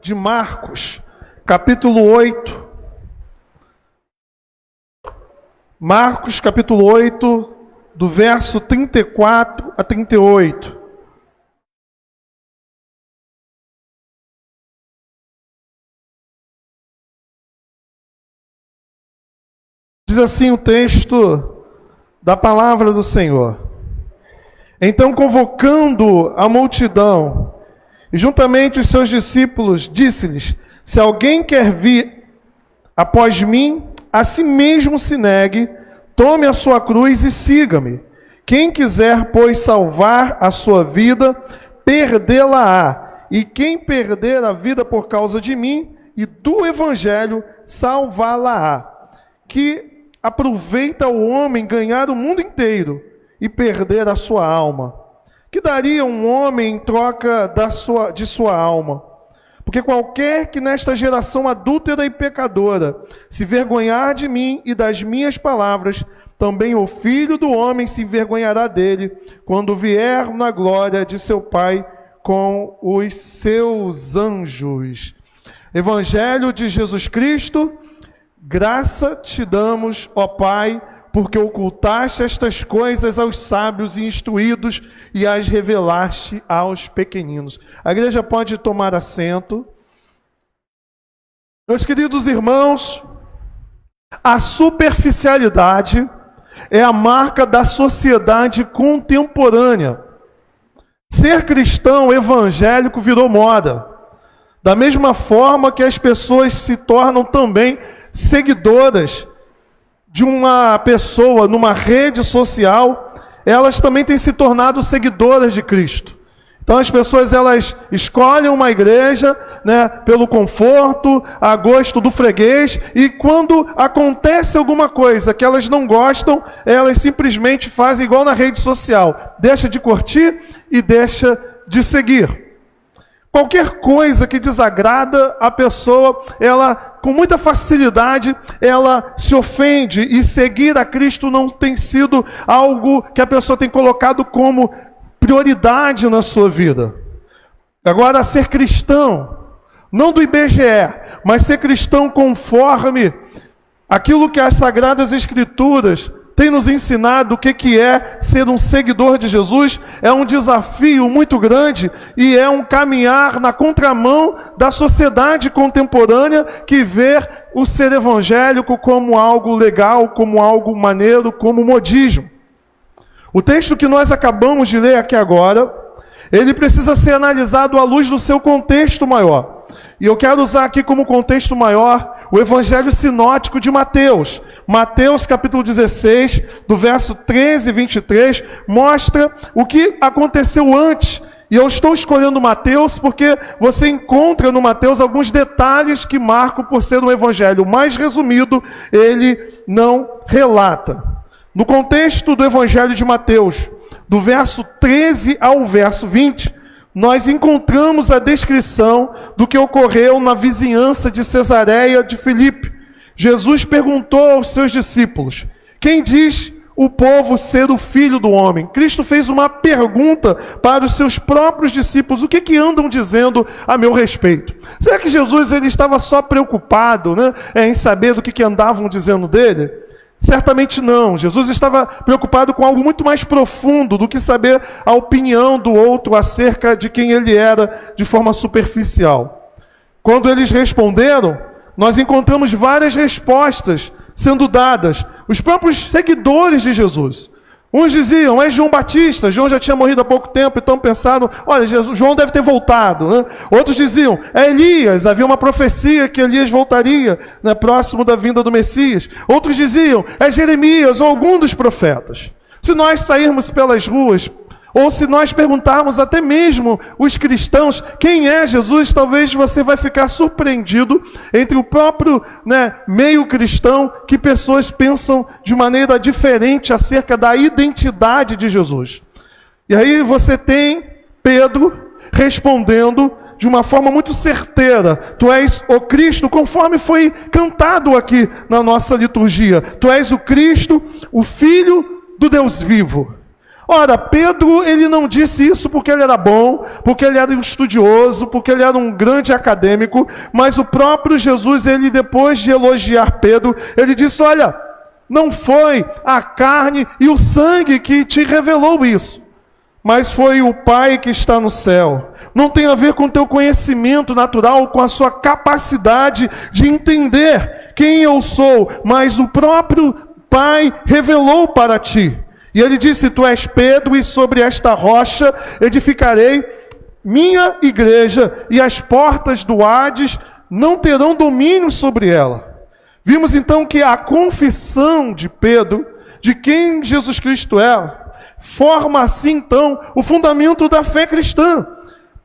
de Marcos, capítulo 8. Marcos, capítulo 8, do verso 34 a 38. Diz assim o texto da palavra do Senhor. Então, convocando a multidão, e juntamente os seus discípulos, disse-lhes: se alguém quer vir após mim, a si mesmo se negue, tome a sua cruz e siga-me. Quem quiser, pois, salvar a sua vida, perdê-la-á. E quem perder a vida por causa de mim e do Evangelho, salvá-la-á. Que aproveita o homem ganhar o mundo inteiro e perder a sua alma? Que daria um homem em troca de sua alma? Porque qualquer que nesta geração adúltera e pecadora se vergonhar de mim e das minhas palavras, também o Filho do Homem se envergonhará dele, quando vier na glória de seu Pai com os seus anjos. Evangelho de Jesus Cristo, graça te damos, ó Pai, porque ocultaste estas coisas aos sábios e instruídos e as revelaste aos pequeninos. A igreja pode tomar assento. Meus queridos irmãos, a superficialidade é a marca da sociedade contemporânea. Ser cristão evangélico virou moda. Da mesma forma que as pessoas se tornam também seguidoras de uma pessoa numa rede social, elas também têm se tornado seguidoras de Cristo. Então as pessoas, elas escolhem uma igreja, né, pelo conforto, a gosto do freguês, e quando acontece alguma coisa que elas não gostam, elas simplesmente fazem igual na rede social, deixa de curtir e deixa de seguir. Qualquer coisa que desagrada a pessoa, ela, com muita facilidade, ela se ofende, e seguir a Cristo não tem sido algo que a pessoa tem colocado como prioridade na sua vida. Agora, ser cristão, não do IBGE, mas ser cristão conforme aquilo que as Sagradas Escrituras tem nos ensinado o que é ser um seguidor de Jesus, é um desafio muito grande e é um caminhar na contramão da sociedade contemporânea que vê o ser evangélico como algo legal, como algo maneiro, como modismo. O texto que nós acabamos de ler aqui agora, ele precisa ser analisado à luz do seu contexto maior. E eu quero usar aqui como contexto maior o Evangelho Sinótico de Mateus. Mateus capítulo 16, do verso 13 e 23, mostra o que aconteceu antes. E eu estou escolhendo Mateus porque você encontra no Mateus alguns detalhes que Marco, por ser um evangelho mais resumido, ele não relata. No contexto do Evangelho de Mateus, do verso 13 ao verso 20, nós encontramos a descrição do que ocorreu na vizinhança de Cesareia de Filipe. Jesus perguntou aos seus discípulos: quem diz o povo ser o Filho do Homem? Cristo fez uma pergunta para os seus próprios discípulos: o que andam dizendo a meu respeito? Será que Jesus ele estava só preocupado, né, em saber do que andavam dizendo dele? Certamente não. Jesus estava preocupado com algo muito mais profundo do que saber a opinião do outro acerca de quem ele era de forma superficial. Quando eles responderam, nós encontramos várias respostas sendo dadas. Os próprios seguidores de Jesus. Uns diziam: é João Batista, João já tinha morrido há pouco tempo, então pensaram: olha, João deve ter voltado, né? Outros diziam: é Elias, havia uma profecia que Elias voltaria, né, próximo da vinda do Messias. Outros diziam: é Jeremias ou algum dos profetas. Se nós sairmos pelas ruas, ou se nós perguntarmos até mesmo os cristãos quem é Jesus, talvez você vai ficar surpreendido entre o próprio, né, meio cristão, que pessoas pensam de maneira diferente acerca da identidade de Jesus. E aí você tem Pedro respondendo de uma forma muito certeira: tu és o Cristo, conforme foi cantado aqui na nossa liturgia. Tu és o Cristo, o Filho do Deus vivo. Ora, Pedro, ele não disse isso porque ele era bom, porque ele era um estudioso, porque ele era um grande acadêmico, mas o próprio Jesus, ele depois de elogiar Pedro, ele disse, olha, não foi a carne e o sangue que te revelou isso, mas foi o Pai que está no céu. Não tem a ver com o teu conhecimento natural, com a sua capacidade de entender quem eu sou, mas o próprio Pai revelou para ti. E ele disse, tu és Pedro, e sobre esta rocha edificarei minha igreja, e as portas do Hades não terão domínio sobre ela. Vimos então que a confissão de Pedro, de quem Jesus Cristo é, forma assim então o fundamento da fé cristã.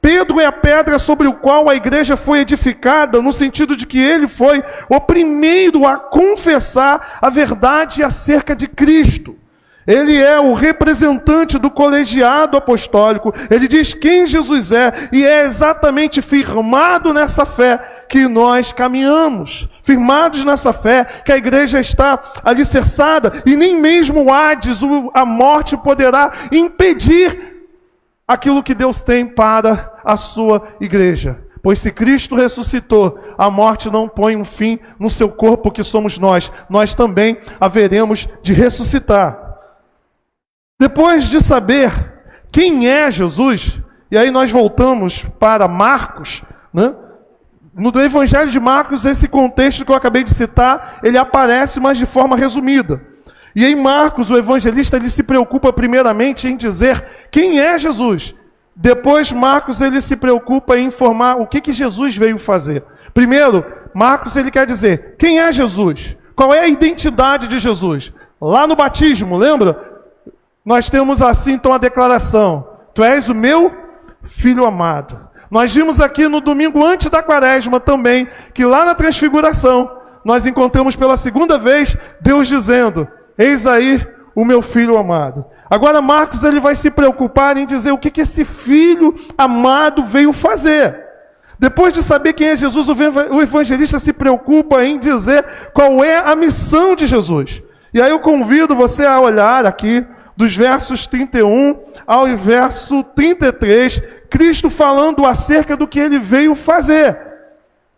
Pedro é a pedra sobre o qual a igreja foi edificada, no sentido de que ele foi o primeiro a confessar a verdade acerca de Cristo. Ele é o representante do colegiado apostólico. Ele diz quem Jesus é, e é exatamente firmado nessa fé que nós caminhamos. Firmados nessa fé que a igreja está alicerçada, e nem mesmo o Hades, a morte, poderá impedir aquilo que Deus tem para a sua igreja. Pois se Cristo ressuscitou, a morte não põe um fim no seu corpo, que somos nós. Nós também haveremos de ressuscitar. Depois de saber quem é Jesus, e aí nós voltamos para Marcos, né? No Evangelho de Marcos, esse contexto que eu acabei de citar, ele aparece, mas de forma resumida. E em Marcos, o evangelista, ele se preocupa primeiramente em dizer quem é Jesus. Depois, Marcos, ele se preocupa em informar o que Jesus veio fazer. Primeiro, Marcos, ele quer dizer quem é Jesus? Qual é a identidade de Jesus? Lá no batismo, lembra? Nós temos assim então a declaração, tu és o meu filho amado. Nós vimos aqui no domingo antes da quaresma também, que lá na transfiguração, nós encontramos pela segunda vez Deus dizendo, eis aí o meu filho amado. Agora Marcos ele vai se preocupar em dizer o que esse filho amado veio fazer. Depois de saber quem é Jesus, o evangelista se preocupa em dizer qual é a missão de Jesus. E aí eu convido você a olhar aqui, dos versos 31 ao verso 33, Cristo falando acerca do que ele veio fazer.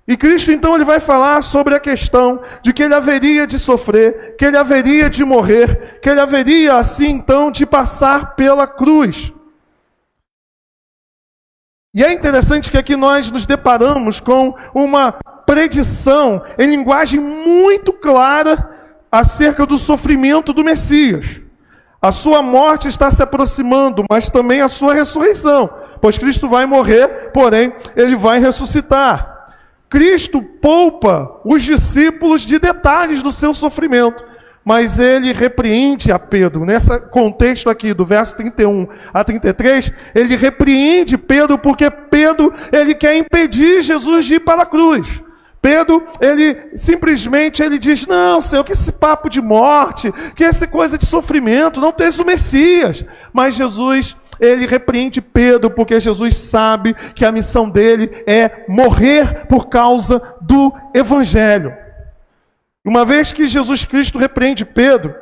E Cristo então ele vai falar sobre a questão de que ele haveria de sofrer, que ele haveria de morrer, que ele haveria assim então de passar pela cruz. E é interessante que aqui nós nos deparamos com uma predição em linguagem muito clara acerca do sofrimento do Messias. A sua morte está se aproximando, mas também a sua ressurreição, pois Cristo vai morrer, porém ele vai ressuscitar. Cristo poupa os discípulos de detalhes do seu sofrimento, mas ele repreende a Pedro. Nesse contexto aqui, do verso 31 a 33, ele repreende Pedro, porque Pedro ele quer impedir Jesus de ir para a cruz. Pedro, ele simplesmente ele diz, não, Senhor, que esse papo de morte, que essa coisa de sofrimento, não tens o Messias. Mas Jesus, ele repreende Pedro, porque Jesus sabe que a missão dele é morrer por causa do Evangelho. Uma vez que Jesus Cristo repreende Pedro,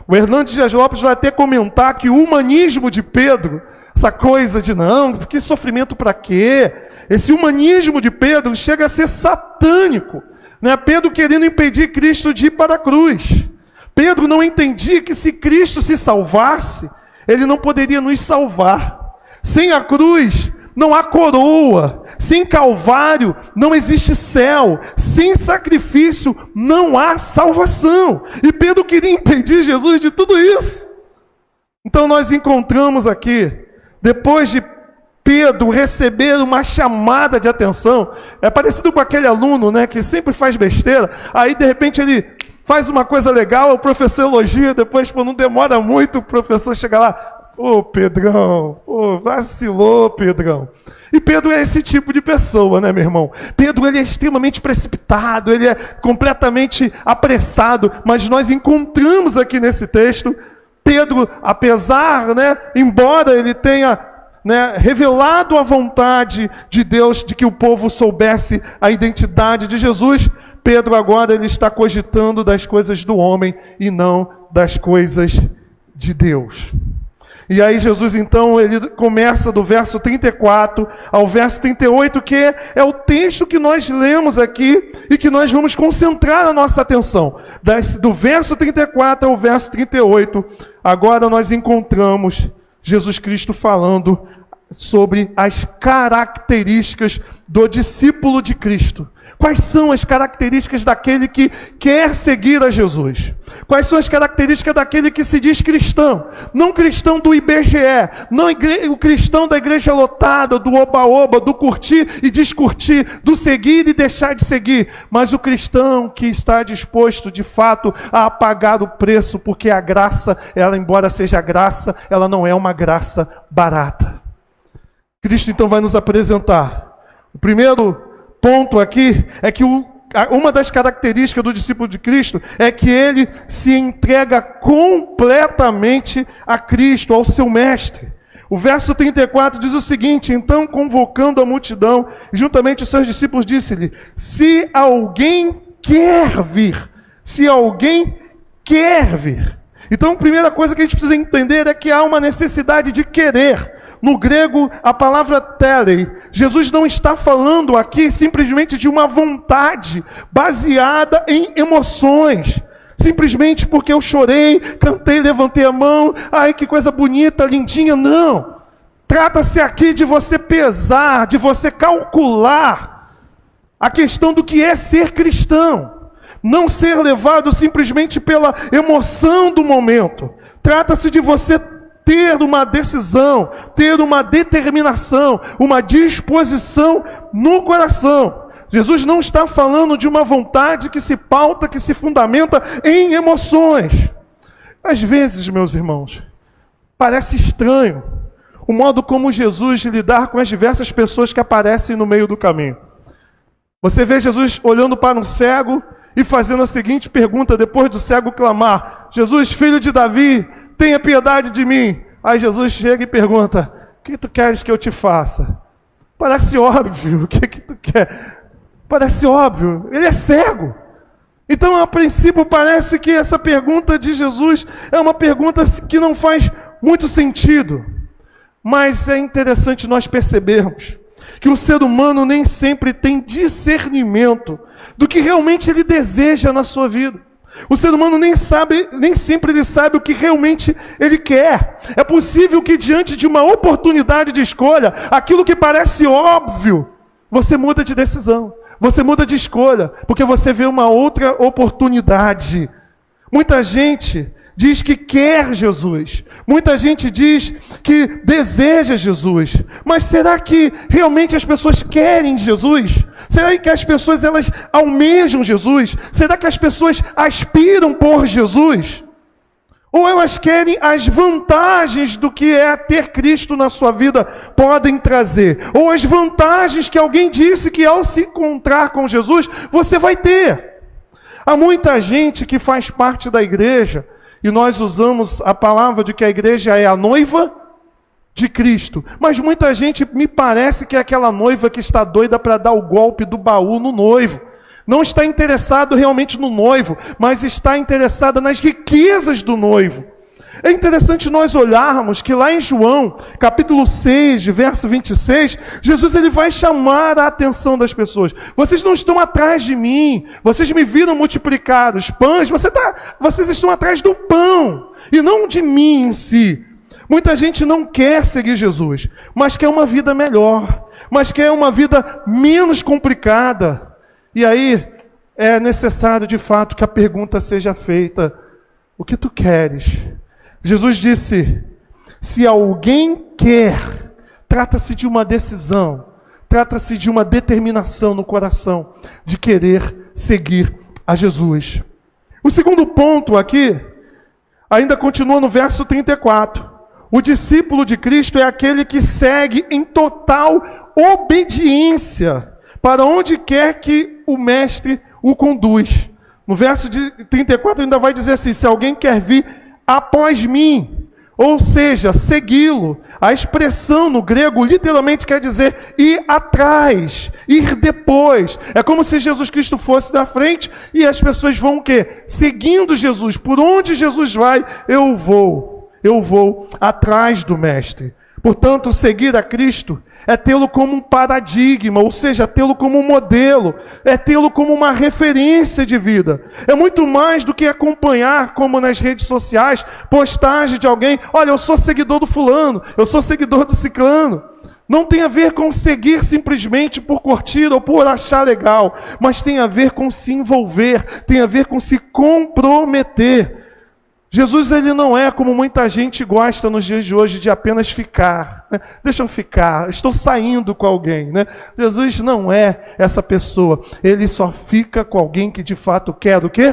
o Hernandes Dias Lopes vai até comentar que o humanismo de Pedro, essa coisa de não, que sofrimento para quê? Esse humanismo de Pedro chega a ser satânico, né? Pedro querendo impedir Cristo de ir para a cruz. Pedro não entendia que se Cristo se salvasse, ele não poderia nos salvar. Sem a cruz não há coroa, sem Calvário não existe céu, sem sacrifício não há salvação. E Pedro queria impedir Jesus de tudo isso. Então nós encontramos aqui, depois de Pedro receber uma chamada de atenção, é parecido com aquele aluno, né, que sempre faz besteira, aí de repente ele faz uma coisa legal, o professor elogia, depois não demora muito, o professor chega lá, ô Pedrão, vacilou Pedrão. E Pedro é esse tipo de pessoa, né, meu irmão? Pedro ele é extremamente precipitado, ele é completamente apressado, mas nós encontramos aqui nesse texto, Pedro, apesar, né, embora ele tenha revelado a vontade de Deus de que o povo soubesse a identidade de Jesus, Pedro agora ele está cogitando das coisas do homem e não das coisas de Deus. E aí Jesus, então, ele começa do verso 34 ao verso 38, que é o texto que nós lemos aqui e que nós vamos concentrar a nossa atenção. Do verso 34 ao verso 38, agora nós encontramos Jesus Cristo falando sobre as características do discípulo de Cristo. Quais são as características daquele que quer seguir a Jesus? Quais são as características daquele que se diz cristão? Não cristão do IBGE, não o cristão da igreja lotada, do oba-oba, do curtir e descurtir, do seguir e deixar de seguir, mas o cristão que está disposto, de fato, a pagar o preço, porque a graça, ela, embora seja graça, ela não é uma graça barata. Cristo, então, vai nos apresentar. O primeiro ponto aqui é que uma das características do discípulo de Cristo é que ele se entrega completamente a Cristo, ao seu mestre. O verso 34 diz o seguinte: então, convocando a multidão, juntamente os seus discípulos, disse-lhe: se alguém quer vir, se alguém quer vir. Então, a primeira coisa que a gente precisa entender é que há uma necessidade de querer. No grego, a palavra telei. Jesus não está falando aqui simplesmente de uma vontade baseada em emoções. Simplesmente porque eu chorei, cantei, levantei a mão, ai que coisa bonita, lindinha. Não. Trata-se aqui de você pesar, de você calcular a questão do que é ser cristão. Não ser levado simplesmente pela emoção do momento. Trata-se de você ter uma decisão, ter uma determinação, uma disposição no coração. Jesus não está falando de uma vontade que se pauta, que se fundamenta em emoções. Às vezes, meus irmãos, parece estranho o modo como Jesus lidar com as diversas pessoas que aparecem no meio do caminho. Você vê Jesus olhando para um cego e fazendo a seguinte pergunta, depois do cego clamar: Jesus, filho de Davi, tenha piedade de mim. Aí Jesus chega e pergunta: o que tu queres que eu te faça? Parece óbvio. O que tu quer? Parece óbvio. Ele é cego. Então, a princípio, parece que essa pergunta de Jesus é uma pergunta que não faz muito sentido. Mas é interessante nós percebermos que o ser humano nem sempre tem discernimento do que realmente ele deseja na sua vida. O ser humano nem sempre ele sabe o que realmente ele quer. É possível que diante de uma oportunidade de escolha, aquilo que parece óbvio, você muda de decisão, você muda de escolha, porque você vê uma outra oportunidade. Muita gente diz que quer Jesus, muita gente diz que deseja Jesus, mas será que realmente as pessoas querem Jesus? Será que as pessoas elas almejam Jesus? Será que as pessoas aspiram por Jesus? Ou elas querem as vantagens do que é ter Cristo na sua vida podem trazer? Ou as vantagens que alguém disse que ao se encontrar com Jesus, você vai ter? Há muita gente que faz parte da igreja, e nós usamos a palavra de que a igreja é a noiva de Cristo. Mas muita gente me parece que é aquela noiva que está doida para dar o golpe do baú no noivo. Não está interessado realmente no noivo, mas está interessada nas riquezas do noivo. É interessante nós olharmos que lá em João, capítulo 6, verso 26, Jesus ele vai chamar a atenção das pessoas. Vocês não estão atrás de mim, vocês me viram multiplicar os pães, vocês estão atrás do pão, e não de mim em si. Muita gente não quer seguir Jesus, mas quer uma vida melhor, mas quer uma vida menos complicada. E aí é necessário de fato que a pergunta seja feita: o que tu queres? Jesus disse: se alguém quer, trata-se de uma decisão, trata-se de uma determinação no coração de querer seguir a Jesus. O segundo ponto aqui, ainda continua no verso 34. O discípulo de Cristo é aquele que segue em total obediência para onde quer que o mestre o conduz. No verso de 34 ainda vai dizer assim: se alguém quer vir após mim, ou seja, segui-lo. A expressão no grego literalmente quer dizer ir atrás, ir depois. É como se Jesus Cristo fosse da frente e as pessoas vão o quê? Seguindo Jesus. Por onde Jesus vai, eu vou. eu vou atrás do Mestre. Portanto, seguir a Cristo é tê-lo como um paradigma, ou seja, tê-lo como um modelo, é tê-lo como uma referência de vida. É muito mais do que acompanhar, como nas redes sociais, postagem de alguém: olha, eu sou seguidor do fulano, eu sou seguidor do ciclano. Não tem a ver com seguir simplesmente por curtir ou por achar legal, mas tem a ver com se envolver, tem a ver com se comprometer. Jesus, ele não é como muita gente gosta nos dias de hoje de apenas ficar, né? Deixa eu ficar, estou saindo com alguém, né? Jesus não é essa pessoa. Ele só fica com alguém que de fato quer o quê?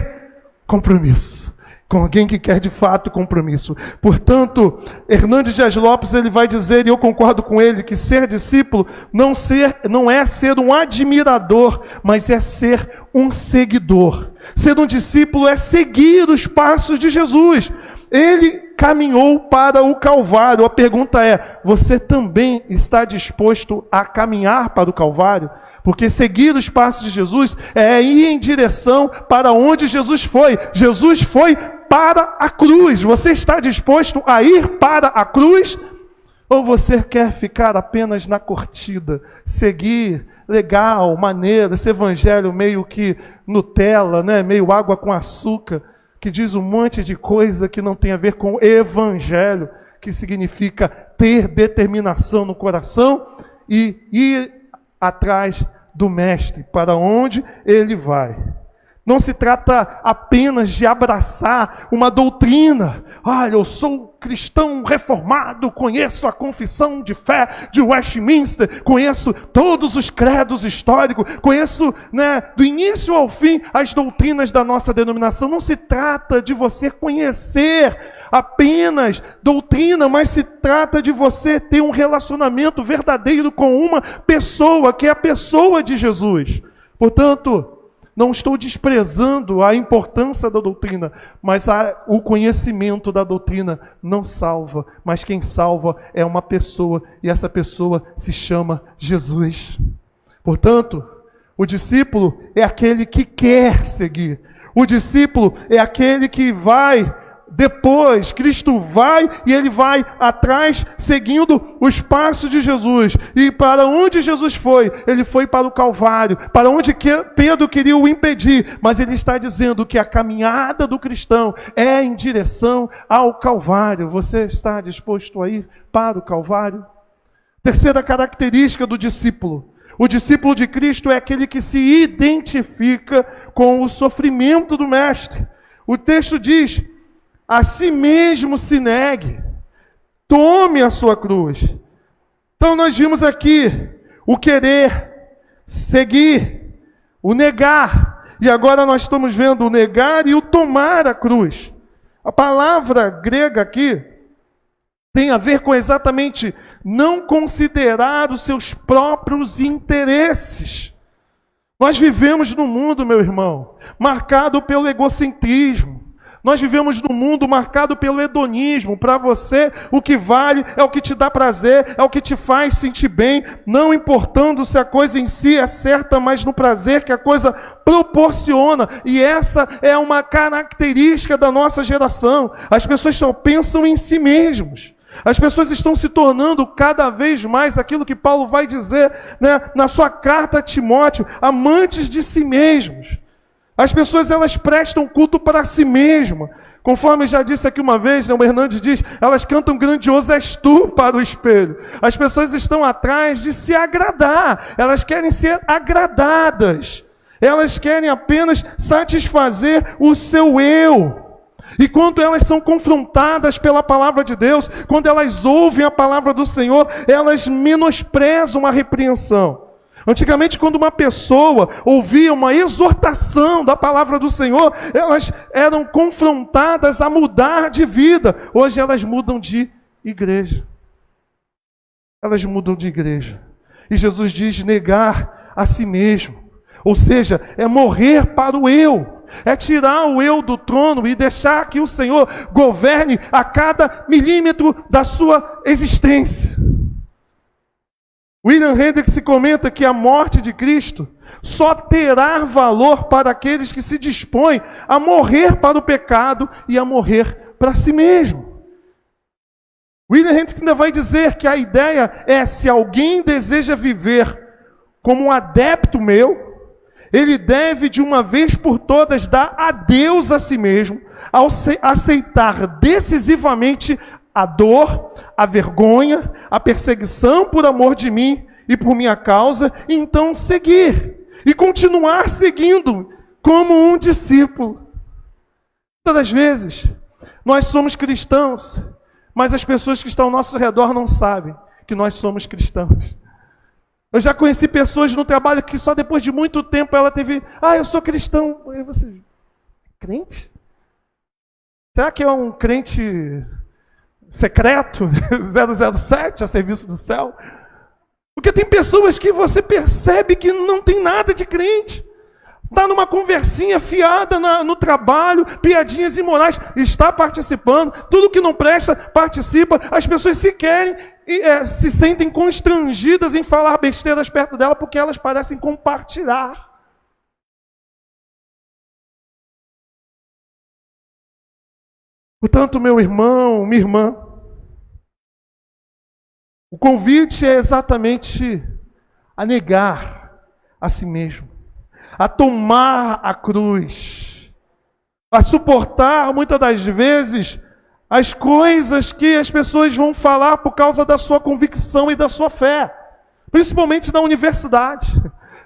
Compromisso. Com alguém que quer de fato compromisso. Portanto, Hernandes Dias Lopes, ele vai dizer, e eu concordo com ele, que ser discípulo não é ser um admirador, mas é ser um seguidor. Ser um discípulo é seguir os passos de Jesus. Ele caminhou para o Calvário. A pergunta é: você também está disposto a caminhar para o Calvário? Porque seguir os passos de Jesus é ir em direção para onde Jesus foi. Jesus foi para a cruz. Você está disposto a ir para a cruz? Ou você quer ficar apenas na curtida? Seguir, legal, maneiro, esse evangelho meio que Nutella, né? Meio água com açúcar, que diz um monte de coisa que não tem a ver com o evangelho, que significa ter determinação no coração e ir atrás do Mestre, para onde ele vai. Não se trata apenas de abraçar uma doutrina. Olha, eu sou cristão reformado, conheço a confissão de fé de Westminster, conheço todos os credos históricos, conheço, né, do início ao fim as doutrinas da nossa denominação. Não se trata de você conhecer apenas doutrina, mas se trata de você ter um relacionamento verdadeiro com uma pessoa, que é a pessoa de Jesus. Portanto, não estou desprezando a importância da doutrina, mas o conhecimento da doutrina não salva. Mas quem salva é uma pessoa, e essa pessoa se chama Jesus. Portanto, o discípulo é aquele que quer seguir. O discípulo é aquele que vai depois. Cristo vai e ele vai atrás, seguindo os passos de Jesus. E para onde Jesus foi? Ele foi para o Calvário, para onde Pedro queria o impedir. Mas ele está dizendo que a caminhada do cristão é em direção ao Calvário. Você está disposto a ir para o Calvário? Terceira característica do discípulo: o discípulo de Cristo é aquele que se identifica com o sofrimento do Mestre. O texto diz: a si mesmo se negue, tome a sua cruz. Então nós vimos aqui o querer, seguir, o negar. E agora nós estamos vendo o negar e o tomar a cruz. A palavra grega aqui tem a ver com exatamente não considerar os seus próprios interesses. Nós vivemos num mundo, meu irmão, marcado pelo egocentrismo. Nós vivemos num mundo marcado pelo hedonismo. Para você, o que vale é o que te dá prazer, é o que te faz sentir bem, não importando se a coisa em si é certa, mas no prazer que a coisa proporciona. E essa é uma característica da nossa geração. As pessoas só pensam em si mesmos. As pessoas estão se tornando cada vez mais aquilo que Paulo vai dizer, né, na sua carta a Timóteo, amantes de si mesmos. As pessoas, elas prestam culto para si mesmas. Conforme já disse aqui uma vez, né, o Hernandes diz, elas cantam grandioso és tu para o espelho. As pessoas estão atrás de se agradar. Elas querem ser agradadas. Elas querem apenas satisfazer o seu eu. E quando elas são confrontadas pela palavra de Deus, quando elas ouvem a palavra do Senhor, elas menosprezam a repreensão. Antigamente, quando uma pessoa ouvia uma exortação da palavra do Senhor, elas eram confrontadas a mudar de vida. Hoje elas mudam de igreja. Elas mudam de igreja. E Jesus diz negar a si mesmo. Ou seja, é morrer para o eu. É tirar o eu do trono e deixar que o Senhor governe a cada milímetro da sua existência. William Hendricks comenta que a morte de Cristo só terá valor para aqueles que se dispõem a morrer para o pecado e a morrer para si mesmo. William Hendricks ainda vai dizer que a ideia é, se alguém deseja viver como um adepto meu, ele deve de uma vez por todas dar adeus a si mesmo, ao aceitar decisivamente a dor, a vergonha, a perseguição por amor de mim e por minha causa, e então seguir e continuar seguindo como um discípulo. Todas as vezes, nós somos cristãos, mas as pessoas que estão ao nosso redor não sabem que nós somos cristãos. Eu já conheci pessoas no trabalho que só depois de muito tempo ela teve, eu sou cristão. E você, crente? Será que é um crente secreto, 007, a serviço do céu? Porque tem pessoas que você percebe que não tem nada de crente. Está numa conversinha fiada no trabalho, piadinhas imorais, está participando, tudo que não presta, participa. As pessoas se querem e se sentem constrangidas em falar besteiras perto dela, porque elas parecem compartilhar. Portanto, meu irmão, minha irmã, o convite é exatamente a negar a si mesmo, a tomar a cruz, a suportar muitas das vezes as coisas que as pessoas vão falar por causa da sua convicção e da sua fé, principalmente na universidade,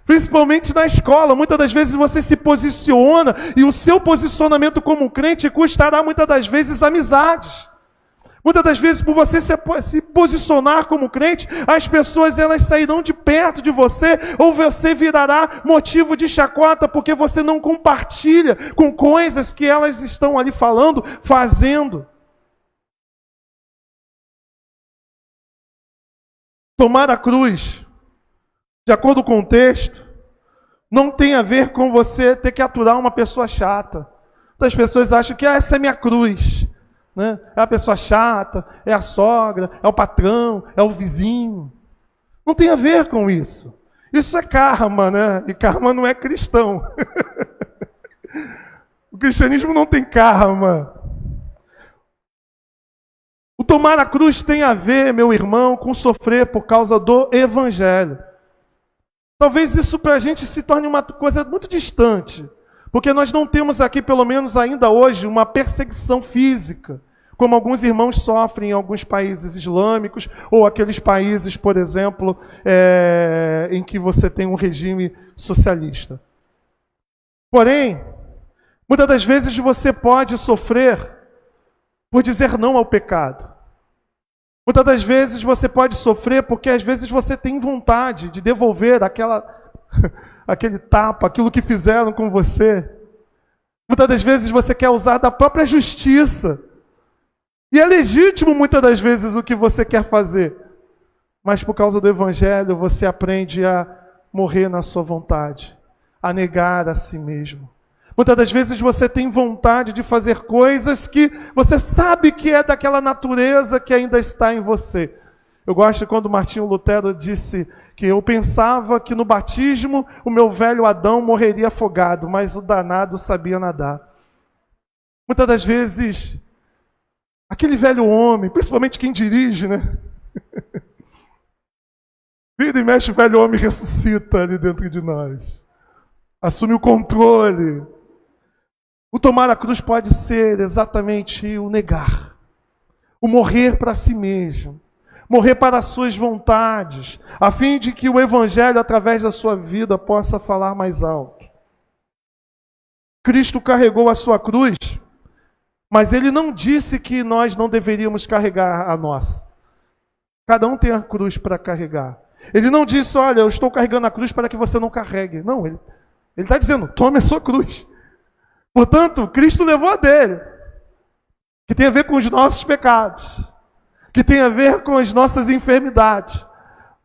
principalmente na escola. Muitas das vezes você se posiciona e o seu posicionamento como crente custará muitas das vezes amizades. Muitas das vezes, por você se posicionar como crente, as pessoas elas sairão de perto de você, ou você virará motivo de chacota, porque você não compartilha com coisas que elas estão ali falando, fazendo. Tomar a cruz, de acordo com o texto, não tem a ver com você ter que aturar uma pessoa chata. As pessoas acham que essa é minha cruz. Né? É a pessoa chata, é a sogra, é o patrão, é o vizinho. Não tem a ver com isso. Isso é karma, né? E karma não é cristão. O cristianismo não tem karma. O tomar a cruz tem a ver, meu irmão, com sofrer por causa do evangelho. Talvez isso para a gente se torne uma coisa muito distante. Porque nós não temos aqui, pelo menos ainda hoje, uma perseguição física, como alguns irmãos sofrem em alguns países islâmicos, ou aqueles países, por exemplo, em que você tem um regime socialista. Porém, muitas das vezes você pode sofrer por dizer não ao pecado. Muitas das vezes você pode sofrer porque às vezes você tem vontade de devolver aquele tapa, aquilo que fizeram com você. Muitas das vezes você quer usar da própria justiça. E é legítimo muitas das vezes o que você quer fazer. Mas por causa do evangelho você aprende a morrer na sua vontade, a negar a si mesmo. Muitas das vezes você tem vontade de fazer coisas que você sabe que é daquela natureza que ainda está em você. Eu gosto quando Martinho Lutero disse que eu pensava que no batismo o meu velho Adão morreria afogado, mas o danado sabia nadar. Muitas das vezes, aquele velho homem, principalmente quem dirige, né? Vira e mexe, o velho homem ressuscita ali dentro de nós. Assume o controle. O tomar a cruz pode ser exatamente o negar. O morrer para si mesmo. Morrer para as suas vontades, a fim de que o evangelho, através da sua vida, possa falar mais alto. Cristo carregou a sua cruz, mas ele não disse que nós não deveríamos carregar a nossa. Cada um tem a cruz para carregar. Ele não disse, olha, eu estou carregando a cruz para que você não carregue. Não, ele está dizendo, tome a sua cruz. Portanto, Cristo levou a dele, que tem a ver com os nossos pecados, que tem a ver com as nossas enfermidades.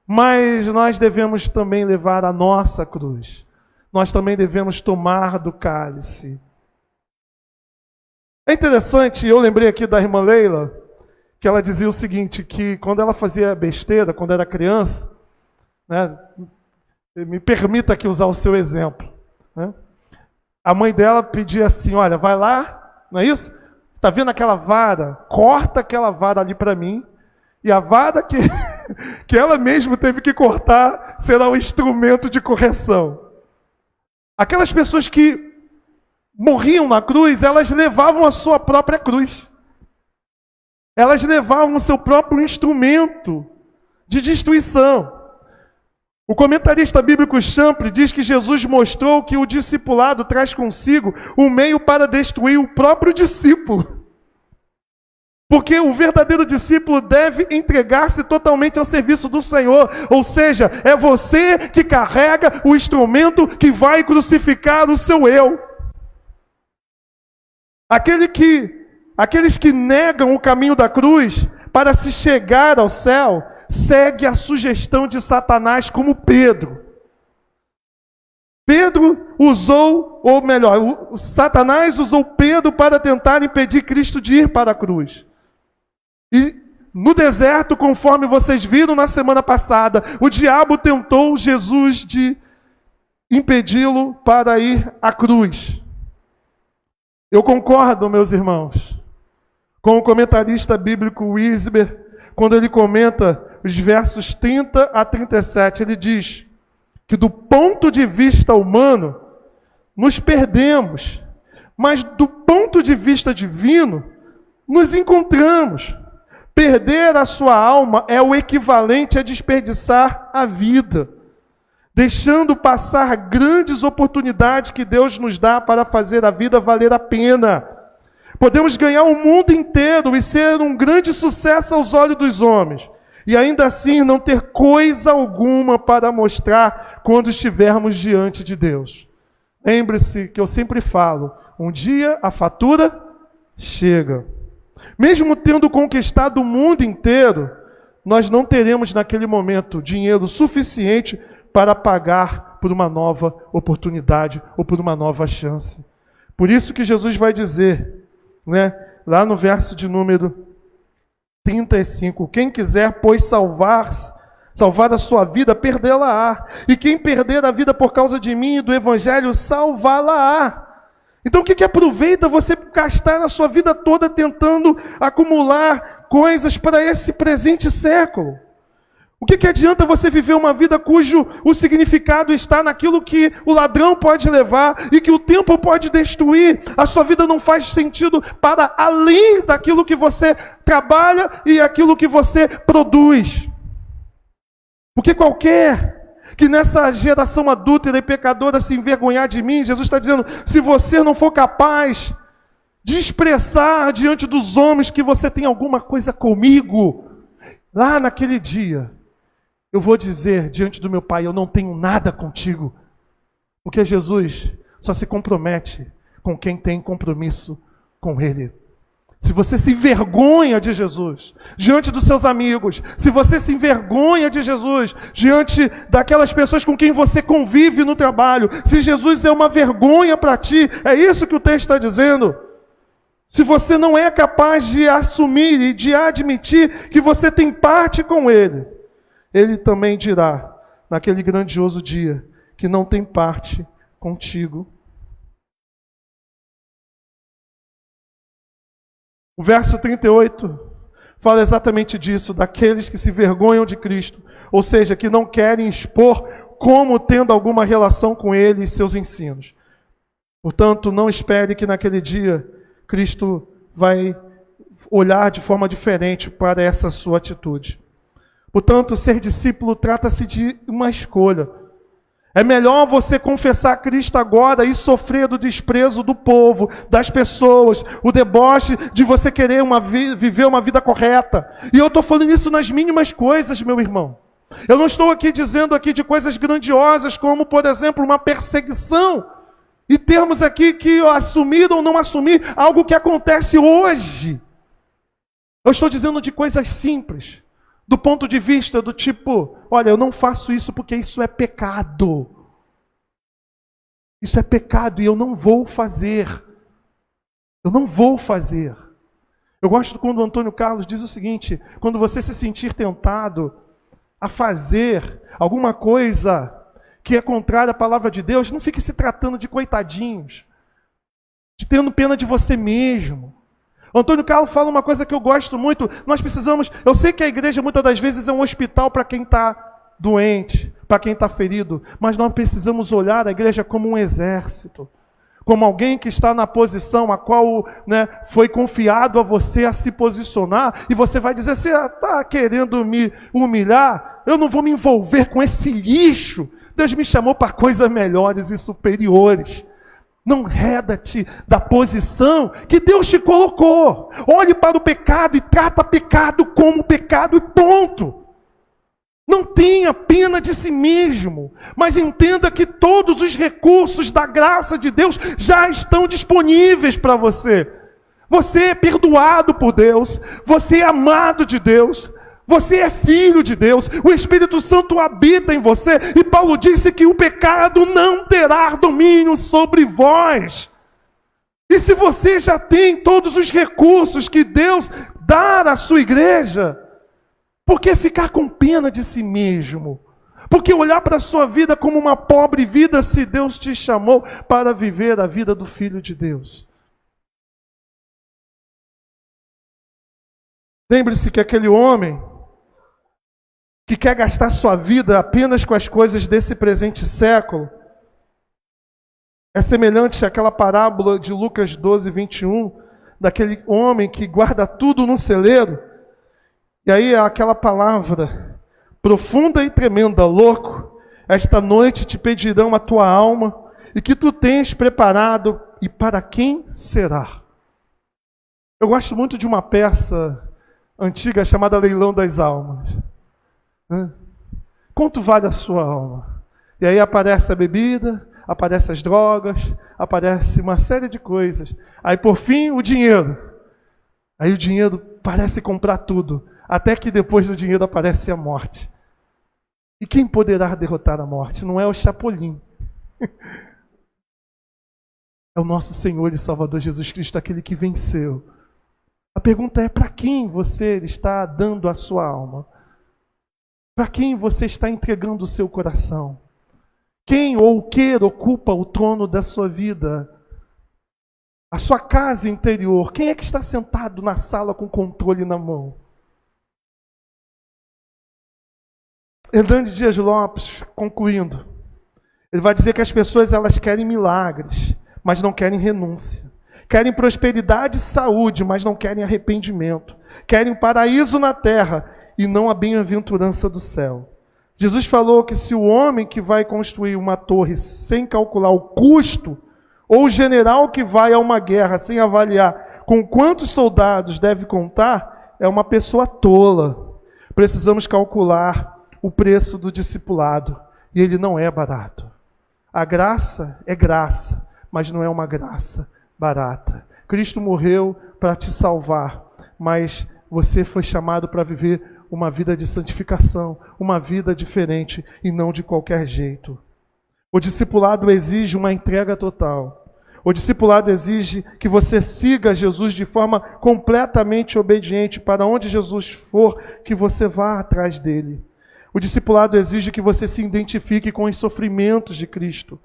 Mas nós devemos também levar a nossa cruz. Nós também devemos tomar do cálice. É interessante, eu lembrei aqui da irmã Leila, que ela dizia o seguinte, que quando ela fazia besteira, quando era criança, né, me permita aqui usar o seu exemplo, né? A mãe dela pedia assim, olha, vai lá, não é isso? Está vendo aquela vara? Corta aquela vara ali para mim, e a vara que, que ela mesma teve que cortar será o instrumento de correção. Aquelas pessoas que morriam na cruz, elas levavam a sua própria cruz. Elas levavam o seu próprio instrumento de destruição. O comentarista bíblico Champlin diz que Jesus mostrou que o discipulado traz consigo um meio para destruir o próprio discípulo. Porque o verdadeiro discípulo deve entregar-se totalmente ao serviço do Senhor. Ou seja, é você que carrega o instrumento que vai crucificar o seu eu. Aqueles que negam o caminho da cruz para se chegar ao céu, segue a sugestão de Satanás, como Pedro. Satanás usou Pedro para tentar impedir Cristo de ir para a cruz. E no deserto, conforme vocês viram na semana passada, o diabo tentou Jesus de impedi-lo para ir à cruz. Eu concordo, meus irmãos, com o comentarista bíblico Wisber, quando ele comenta os versos 30 a 37, ele diz que do ponto de vista humano, nos perdemos, mas do ponto de vista divino, nos encontramos. Perder a sua alma é o equivalente a desperdiçar a vida, deixando passar grandes oportunidades que Deus nos dá para fazer a vida valer a pena. Podemos ganhar o mundo inteiro e ser um grande sucesso aos olhos dos homens, e ainda assim não ter coisa alguma para mostrar quando estivermos diante de Deus. Lembre-se que eu sempre falo, um dia a fatura chega. Mesmo tendo conquistado o mundo inteiro, nós não teremos naquele momento dinheiro suficiente para pagar por uma nova oportunidade ou por uma nova chance. Por isso que Jesus vai dizer, lá no verso de número 35, quem quiser, pois, salvar a sua vida, perdê-la-á. E quem perder a vida por causa de mim e do Evangelho, salvá-la-á. Então o que aproveita você gastar a sua vida toda tentando acumular coisas para esse presente século? O que adianta você viver uma vida cujo o significado está naquilo que o ladrão pode levar e que o tempo pode destruir? A sua vida não faz sentido para além daquilo que você trabalha e aquilo que você produz. Porque qualquer que nessa geração adúltera e pecadora se envergonhar de mim, Jesus está dizendo, se você não for capaz de expressar diante dos homens que você tem alguma coisa comigo, lá naquele dia, eu vou dizer diante do meu Pai, eu não tenho nada contigo. Porque Jesus só se compromete com quem tem compromisso com Ele. Se você se envergonha de Jesus diante dos seus amigos, se você se envergonha de Jesus diante daquelas pessoas com quem você convive no trabalho, se Jesus é uma vergonha para ti, é isso que o texto está dizendo. Se você não é capaz de assumir e de admitir que você tem parte com Ele, Ele também dirá, naquele grandioso dia, que não tem parte contigo. O verso 38 fala exatamente disso, daqueles que se vergonham de Cristo, ou seja, que não querem expor como tendo alguma relação com Ele e seus ensinos. Portanto, não espere que naquele dia Cristo vai olhar de forma diferente para essa sua atitude. Portanto, ser discípulo trata-se de uma escolha. É melhor você confessar Cristo agora e sofrer do desprezo do povo, das pessoas, o deboche de você querer viver uma vida correta. E eu estou falando isso nas mínimas coisas, meu irmão. Eu não estou aqui dizendo aqui de coisas grandiosas, como, por exemplo, uma perseguição. E termos aqui que assumir ou não assumir algo que acontece hoje. Eu estou dizendo de coisas simples. Do ponto de vista do tipo, olha, eu não faço isso porque isso é pecado. Isso é pecado e eu não vou fazer. Eu não vou fazer. Eu gosto quando o Antônio Carlos diz o seguinte, quando você se sentir tentado a fazer alguma coisa que é contrária à palavra de Deus, não fique se tratando de coitadinhos, de tendo pena de você mesmo. O Antônio Carlos fala uma coisa que eu gosto muito. Nós precisamos... Eu sei que a igreja muitas das vezes é um hospital para quem está doente, para quem está ferido. Mas nós precisamos olhar a igreja como um exército. Como alguém que está na posição a qual, né, foi confiado a você a se posicionar. E você vai dizer, você está querendo me humilhar? Eu não vou me envolver com esse lixo. Deus me chamou para coisas melhores e superiores. Não reda-te da posição que Deus te colocou. Olhe para o pecado e trata pecado como pecado e ponto. Não tenha pena de si mesmo, mas entenda que todos os recursos da graça de Deus já estão disponíveis para você. Você é perdoado por Deus, você é amado de Deus, você é filho de Deus, o Espírito Santo habita em você, e Paulo disse que o pecado não terá domínio sobre vós. E se você já tem todos os recursos que Deus dá à sua igreja, por que ficar com pena de si mesmo? Por que olhar para a sua vida como uma pobre vida se Deus te chamou para viver a vida do Filho de Deus? Lembre-se que aquele homem que quer gastar sua vida apenas com as coisas desse presente século é semelhante àquela parábola de Lucas 12, 21, daquele homem que guarda tudo num celeiro. E aí aquela palavra profunda e tremenda, louco, esta noite te pedirão a tua alma, e que tu tens preparado, e para quem será? Eu gosto muito de uma peça antiga chamada Leilão das Almas. Quanto vale a sua alma? E aí aparece a bebida, aparece as drogas, aparece uma série de coisas. Aí por fim o dinheiro. Aí o dinheiro parece comprar tudo. Até que depois do dinheiro aparece a morte. E quem poderá derrotar a morte? Não é o Chapolin. É o nosso Senhor e Salvador Jesus Cristo, aquele que venceu. A pergunta é, para quem você está dando a sua alma? Para quem você está entregando o seu coração? Quem ou o que ocupa o trono da sua vida? A sua casa interior. Quem é que está sentado na sala com o controle na mão? Hernani Dias Lopes, concluindo, ele vai dizer que as pessoas elas querem milagres, mas não querem renúncia. Querem prosperidade e saúde, mas não querem arrependimento. Querem paraíso na terra e não a bem-aventurança do céu. Jesus falou que se o homem que vai construir uma torre sem calcular o custo, ou o general que vai a uma guerra sem avaliar com quantos soldados deve contar, é uma pessoa tola. Precisamos calcular o preço do discipulado, e ele não é barato. A graça é graça, mas não é uma graça barata. Cristo morreu para te salvar, mas você foi chamado para viver uma vida de santificação, uma vida diferente e não de qualquer jeito. O discipulado exige uma entrega total. O discipulado exige que você siga Jesus de forma completamente obediente. Para onde Jesus for, que você vá atrás dele. O discipulado exige que você se identifique com os sofrimentos de Cristo.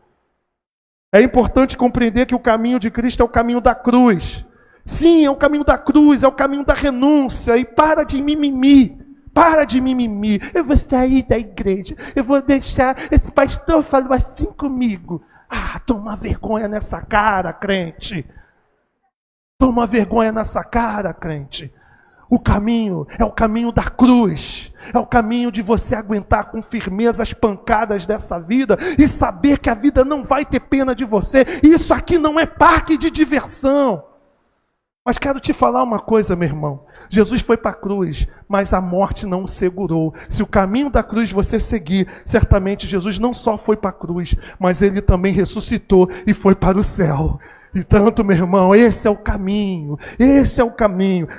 É importante compreender que o caminho de Cristo é o caminho da cruz. Sim, é o caminho da cruz, é o caminho da renúncia. E para de mimimi. Para de mimimi. Eu vou sair da igreja. Eu vou deixar esse pastor falou assim comigo. Ah, toma vergonha nessa cara, crente. Toma vergonha nessa cara, crente. O caminho é o caminho da cruz. É o caminho de você aguentar com firmeza as pancadas dessa vida e saber que a vida não vai ter pena de você. Isso aqui não é parque de diversão. Mas quero te falar uma coisa, meu irmão. Jesus foi para a cruz, mas a morte não o segurou. Se o caminho da cruz você seguir, certamente Jesus não só foi para a cruz, mas ele também ressuscitou e foi para o céu. E tanto, meu irmão, esse é o caminho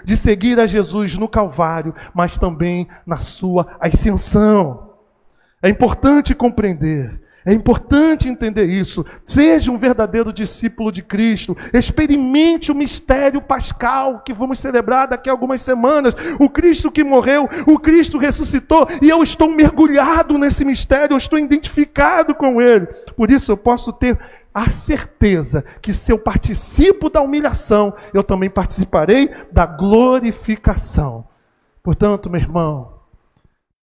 de seguir a Jesus no Calvário, mas também na sua ascensão. É importante compreender É importante entender isso. Seja um verdadeiro discípulo de Cristo. Experimente o mistério pascal que vamos celebrar daqui a algumas semanas. O Cristo que morreu, o Cristo ressuscitou, e eu estou mergulhado nesse mistério, eu estou identificado com Ele. Por isso eu posso ter a certeza que se eu participo da humilhação, eu também participarei da glorificação. Portanto, meu irmão,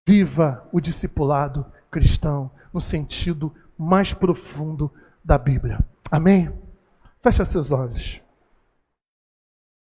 viva o discipulado cristão no sentido mais profundo da Bíblia. Amém? Fecha seus olhos.